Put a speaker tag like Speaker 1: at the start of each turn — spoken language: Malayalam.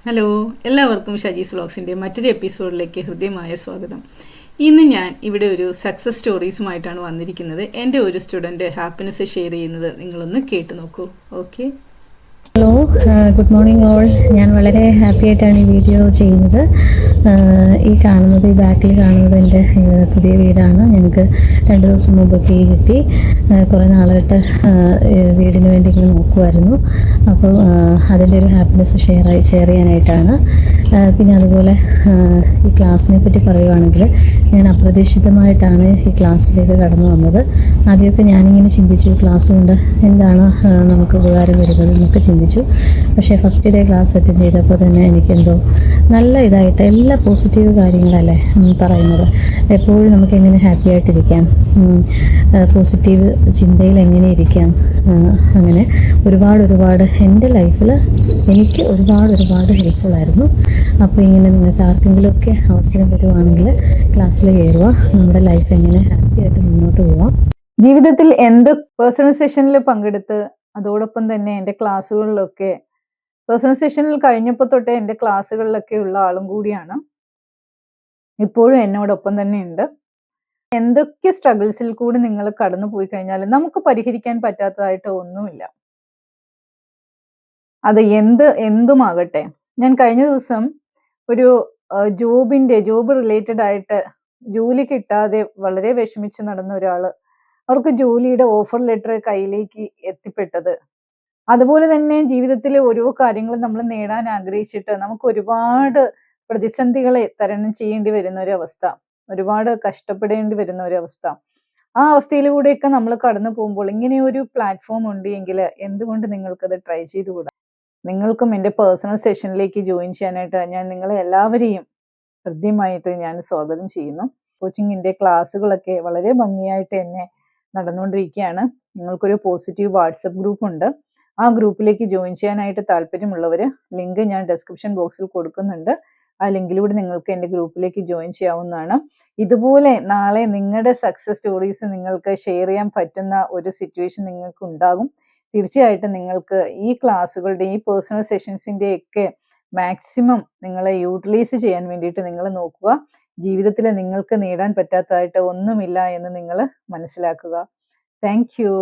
Speaker 1: ഹലോ, എല്ലാവർക്കും ഷജീസ് വ്ളോഗ്സിൻ്റെ മറ്റൊരു എപ്പിസോഡിലേക്ക് ഹൃദ്യമായ സ്വാഗതം. ഇന്ന് ഞാൻ ഇവിടെ ഒരു സക്സസ് സ്റ്റോറീസുമായിട്ടാണ് വന്നിരിക്കുന്നത്. എൻ്റെ ഒരു സ്റ്റുഡൻറ്റ് ഹാപ്പിനെസ് ഷെയർ ചെയ്യുന്നത് നിങ്ങളൊന്ന് കേട്ട് നോക്കൂ. Okay.
Speaker 2: Hello, good morning all. ഞാൻ വളരെ ഹാപ്പി ആയിട്ടാണ് ഈ വീഡിയോ ചെയ്യുന്നത്. ഈ ബാക്കിൽ കാണുന്നത് എൻ്റെ പുതിയ വീടാണ്. ഞങ്ങൾക്ക് 2 ദിവസം മുമ്പ് കീ കിട്ടി. കുറേ നാളായിട്ട് വീടിന് വേണ്ടി ഇങ്ങനെ നോക്കുമായിരുന്നു. അപ്പോൾ അതിൻ്റെ ഒരു ഹാപ്പിനെസ് ഷെയർ ചെയ്യാനായിട്ടാണ്. പിന്നെ അതുപോലെ ഈ ക്ലാസ്സിനെ പറ്റി പറയുവാണെങ്കിൽ ഞാൻ അപ്രതീക്ഷിതമായിട്ടാണ് ഈ ക്ലാസ്സിലേക്ക് കടന്നു വന്നത്. ആദ്യമൊക്കെ ഞാനിങ്ങനെ ചിന്തിച്ചു, ക്ലാസ് കൊണ്ട് എന്താണ് നമുക്ക് ഉപകാരം വരുന്നത് എന്നൊക്കെ ചിന്തിച്ചു. പക്ഷേ ഫസ്റ്റ് ഡേ ക്ലാസ് അറ്റൻഡ് ചെയ്തപ്പോൾ തന്നെ എനിക്കെന്തോ നല്ല ഇതായിട്ട് എല്ലാ പോസിറ്റീവ് കാര്യങ്ങളല്ലേ പറയുന്നത്. എപ്പോഴും നമുക്ക് എങ്ങനെ ഹാപ്പി ആയിട്ടിരിക്കാം, പോസിറ്റീവ് ചിന്തയിൽ എങ്ങനെ ഇരിക്കാം, അങ്ങനെ ഒരുപാട് എൻ്റെ ലൈഫിൽ എനിക്ക് ഒരുപാട് ഹെൽപ്ഫുള്ളായിരുന്നു. അപ്പോൾ ഇങ്ങനെ നിങ്ങൾക്ക് ആർക്കെങ്കിലുമൊക്കെ അവസരം വരുവാണെങ്കിൽ ക്ലാസ്സിൽ കയറുക, നമ്മുടെ ലൈഫ് എങ്ങനെ ഹാപ്പി ആയിട്ട് മുന്നോട്ട് പോവാം.
Speaker 1: ജീവിതത്തിൽ എന്ത് പേഴ്സണൽ സെഷനിൽ പങ്കെടുത്ത് അതോടൊപ്പം തന്നെ എൻ്റെ ക്ലാസ്സുകളിലൊക്കെ പേഴ്സണൽ സെഷനിൽ കഴിഞ്ഞപ്പോൾ തൊട്ടേ എൻ്റെ ക്ലാസ്സുകളിലൊക്കെ ഉള്ള ആളും കൂടിയാണ്. ഇപ്പോഴും എന്നോടൊപ്പം തന്നെ ഉണ്ട്. എന്തൊക്കെ സ്ട്രഗിൾസിൽ കൂടി നിങ്ങൾ കടന്നു പോയി കഴിഞ്ഞാൽ നമുക്ക് പരിഹരിക്കാൻ പറ്റാത്തതായിട്ട് ഒന്നുമില്ല. അത് എന്തുമാകട്ടെ. ഞാൻ കഴിഞ്ഞ ദിവസം ഒരു ജോബ് റിലേറ്റഡ് ആയിട്ട് ജോലി കിട്ടാതെ വളരെ വിഷമിച്ച് നടന്ന ഒരാള്, അവർക്ക് ജോലിയുടെ ഓഫർ ലെറ്റർ കയ്യിലേക്ക് എത്തിപ്പെട്ടത്. അതുപോലെ തന്നെ ജീവിതത്തിലെ ഓരോ കാര്യങ്ങളും നമ്മൾ നേടാൻ ആഗ്രഹിച്ചിട്ട് നമുക്ക് ഒരുപാട് പ്രതിസന്ധികളെ തരണം ചെയ്യേണ്ടി വരുന്ന ഒരു അവസ്ഥ, ഒരുപാട് കഷ്ടപ്പെടേണ്ടി വരുന്ന ഒരു അവസ്ഥ. ആ അവസ്ഥയിലൂടെയൊക്കെ നമ്മൾ കടന്നു പോകുമ്പോൾ ഇങ്ങനെ ഒരു പ്ലാറ്റ്ഫോം ഉണ്ട് എങ്കിൽ എന്തുകൊണ്ട് നിങ്ങൾക്കത് ട്രൈ ചെയ്തുകൂടാ? നിങ്ങൾക്കും എൻ്റെ പേഴ്സണൽ സെഷനിലേക്ക് ജോയിൻ ചെയ്യാനായിട്ട് ഞാൻ നിങ്ങളെ എല്ലാവരെയും ഹൃദ്യമായിട്ട് ഞാൻ സ്വാഗതം ചെയ്യുന്നു. കോച്ചിങ്ങിൻ്റെ ക്ലാസ്സുകളൊക്കെ വളരെ ഭംഗിയായിട്ട് എന്നെ നടന്നുകൊണ്ടിരിക്കുകയാണ്. നിങ്ങൾക്കൊരു പോസിറ്റീവ് വാട്സപ്പ് ഗ്രൂപ്പ് ഉണ്ട്. ആ ഗ്രൂപ്പിലേക്ക് ജോയിൻ ചെയ്യാനായിട്ട് താല്പര്യമുള്ളവർ ലിങ്ക് ഞാൻ ഡിസ്ക്രിപ്ഷൻ ബോക്സിൽ കൊടുക്കുന്നുണ്ട്. ആ ലിങ്കിലൂടെ നിങ്ങൾക്ക് എൻ്റെ ഗ്രൂപ്പിലേക്ക് ജോയിൻ ചെയ്യാവുന്നതാണ്. ഇതുപോലെ നാളെ നിങ്ങളുടെ സക്സസ് സ്റ്റോറീസ് നിങ്ങൾക്ക് ഷെയർ ചെയ്യാൻ പറ്റുന്ന ഒരു സിറ്റുവേഷൻ നിങ്ങൾക്ക് ഉണ്ടാകും. തീർച്ചയായിട്ടും നിങ്ങൾക്ക് ഈ ക്ലാസ്സുകളുടെ ഈ പേഴ്സണൽ സെഷൻസിൻ്റെ ഒക്കെ മാക്സിമം നിങ്ങളെ യൂട്ടിലൈസ് ചെയ്യാൻ വേണ്ടിയിട്ട് നിങ്ങൾ നോക്കുക. ജീവിതത്തിൽ നിങ്ങൾക്ക് നേടാൻ പറ്റാത്തതായിട്ട് ഒന്നുമില്ല എന്ന് നിങ്ങൾ മനസ്സിലാക്കുക. Thank you.